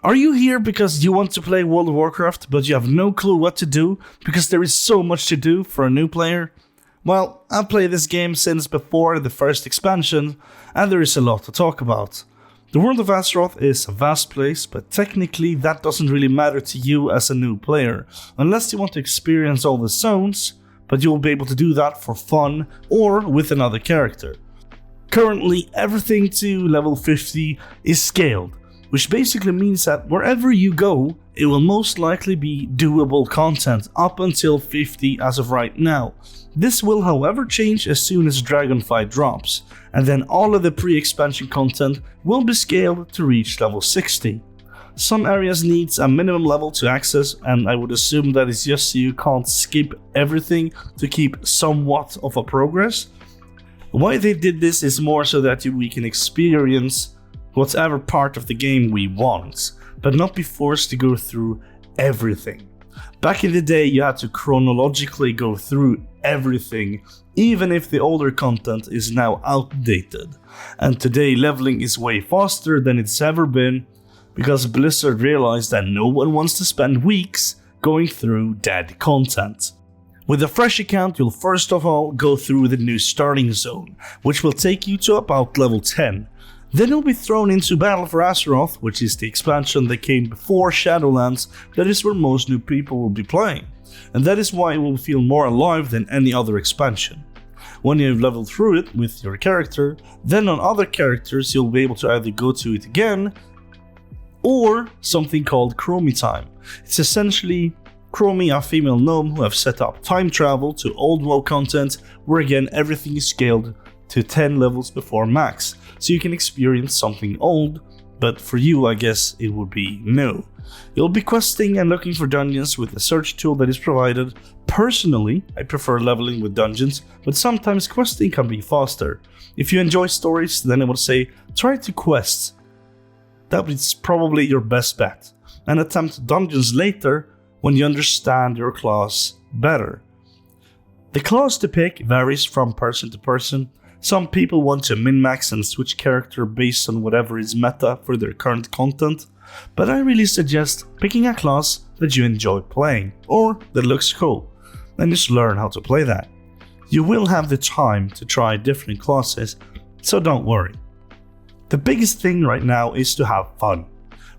Are you here because you want to play World of Warcraft, but you have no clue what to do because there is so much to do for a new player? Well, I've played this game since before the first expansion, and there is a lot to talk about. The world of Azeroth is a vast place, but technically that doesn't really matter to you as a new player, unless you want to experience all the zones, but you will be able to do that for fun or with another character. Currently, everything to level 50 is scaled, which basically means that wherever you go, it will most likely be doable content up until 50 as of right now. This will however change as soon as Dragonflight drops, and then all of the pre-expansion content will be scaled to reach level 60. Some areas needs a minimum level to access, and I would assume that is just so you can't skip everything to keep somewhat of a progress. Why they did this is more so that we can experience whatever part of the game we want, but not be forced to go through everything. Back in the day, you had to chronologically go through everything, even if the older content is now outdated. And today, leveling is way faster than it's ever been, because Blizzard realized that no one wants to spend weeks going through dead content. With a fresh account, you'll first of all go through the new starting zone, which will take you to about level 10. Then you'll be thrown into Battle for Azeroth, which is the expansion that came before Shadowlands. That is where most new people will be playing, and that is why it will feel more alive than any other expansion. When you've leveled through it with your character, then on other characters you'll be able to either go to it again, or something called Chromie Time. It's essentially Chromie, a female gnome who have set up time travel to old WoW content, where again everything is scaled to 10 levels before max, so you can experience something old, but for you I guess it would be new. You'll be questing and looking for dungeons with the search tool that is provided. Personally, I prefer leveling with dungeons, but sometimes questing can be faster. If you enjoy stories, then I would say try to quest. That is probably your best bet, and attempt dungeons later when you understand your class better. The class to pick varies from person to person. Some people want to min-max and switch character based on whatever is meta for their current content, but I really suggest picking a class that you enjoy playing, or that looks cool, and just learn how to play that. You will have the time to try different classes, so don't worry. The biggest thing right now is to have fun.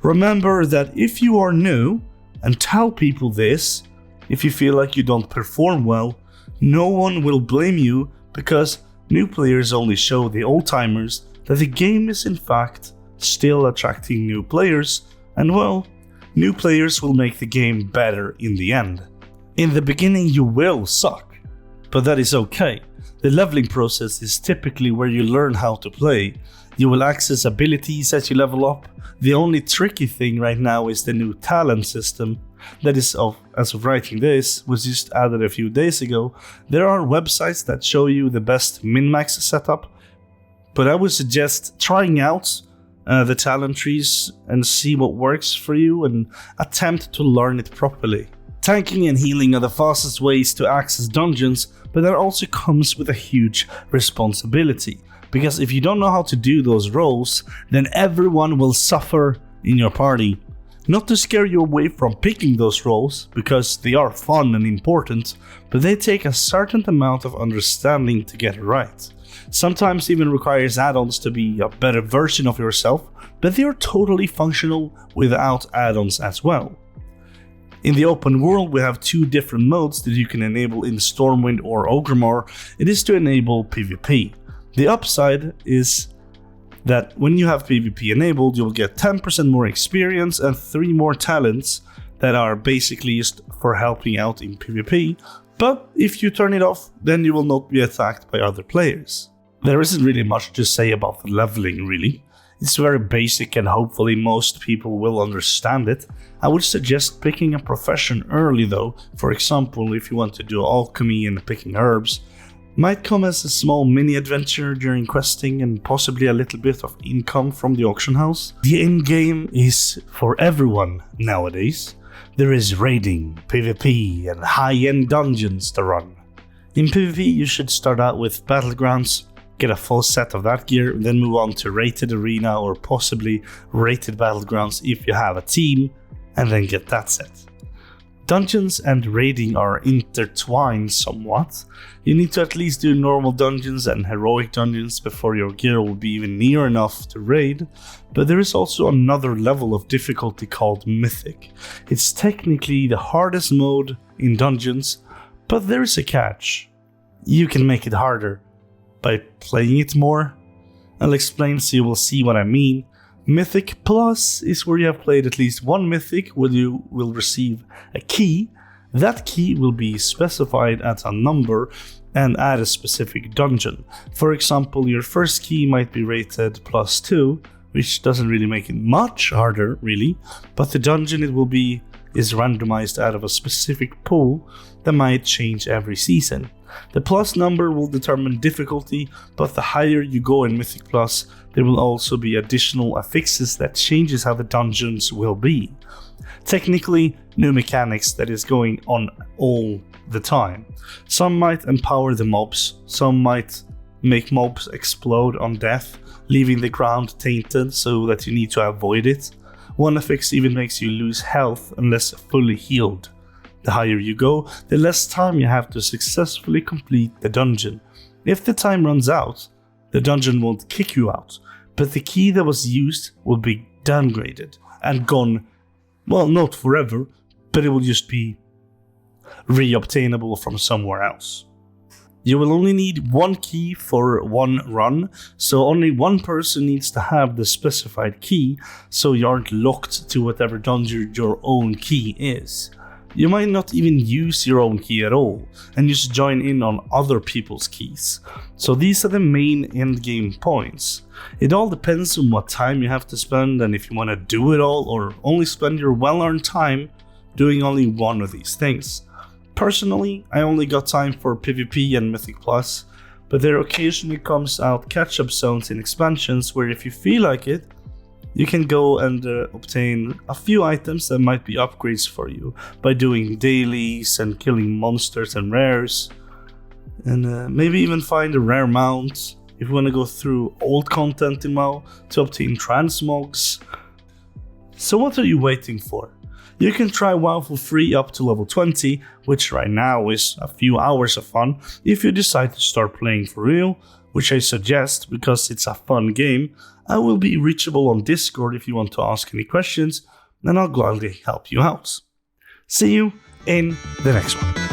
Remember that if you are new, and tell people this, if you feel like you don't perform well, no one will blame you, because new players only show the old-timers that the game is in fact still attracting new players, and well, new players will make the game better in the end. In the beginning you will suck, but that is okay. The leveling process is typically where you learn how to play. You will access abilities as you level up. The only tricky thing right now is the new talent system. That is, as of writing this, was just added a few days ago. There are websites that show you the best min-max setup, but I would suggest trying out the talent trees and see what works for you and attempt to learn it properly. Tanking and healing are the fastest ways to access dungeons, but that also comes with a huge responsibility, because if you don't know how to do those roles, then everyone will suffer in your party. Not to scare you away from picking those roles, because they are fun and important, but they take a certain amount of understanding to get it right. Sometimes even requires add-ons to be a better version of yourself, but they are totally functional without add-ons as well. In the open world, we have two different modes that you can enable in Stormwind or Orgrimmar. It is to enable PvP. The upside is that when you have PvP enabled, you'll get 10% more experience and 3 more talents that are basically just for helping out in PvP, but if you turn it off, then you will not be attacked by other players. There isn't really much to say about the leveling really. It's very basic and hopefully most people will understand it. I would suggest picking a profession early though. For example, if you want to do alchemy and picking herbs, might come as a small mini adventure during questing and possibly a little bit of income from the auction house. The end game is for everyone nowadays. There is raiding, PvP and high-end dungeons to run. In PvP you should start out with battlegrounds, get a full set of that gear, then move on to rated arena or possibly rated battlegrounds if you have a team, and then get that set. Dungeons and raiding are intertwined somewhat. You need to at least do normal dungeons and heroic dungeons before your gear will be even near enough to raid, but there is also another level of difficulty called Mythic. It's technically the hardest mode in dungeons, but there is a catch. You can make it harder by playing it more. I'll explain so you will see what I mean. Mythic Plus is where you have played at least one Mythic, where you will receive a key. That key will be specified as a number and at a specific dungeon. For example, your first key might be rated +2, which doesn't really make it much harder, really, but the dungeon it will be is randomized out of a specific pool that might change every season. The plus number will determine difficulty, but the higher you go in Mythic Plus, there will also be additional affixes that changes how the dungeons will be. Technically, new mechanics that is going on all the time. Some might empower the mobs, some might make mobs explode on death, leaving the ground tainted so that you need to avoid it. One affix even makes you lose health unless fully healed. The higher you go, the less time you have to successfully complete the dungeon. If the time runs out, the dungeon won't kick you out, but the key that was used will be downgraded and gone, well, not forever, but it will just be re-obtainable from somewhere else. You will only need one key for one run, so only one person needs to have the specified key, so you aren't locked to whatever dungeon your own key is. You might not even use your own key at all, and just join in on other people's keys. So these are the main endgame points. It all depends on what time you have to spend and if you want to do it all or only spend your well-earned time doing only one of these things. Personally, I only got time for PvP and Mythic Plus, but there occasionally comes out catch-up zones in expansions where if you feel like it, you can go and obtain a few items that might be upgrades for you by doing dailies and killing monsters and rares, and maybe even find a rare mount if you want to go through old content in WoW to obtain transmogs. So what are you waiting for? You can try WoW for free up to level 20, which right now is a few hours of fun if you decide to start playing for real, which I suggest because it's a fun game. I will be reachable on Discord if you want to ask any questions, and I'll gladly help you out. See you in the next one.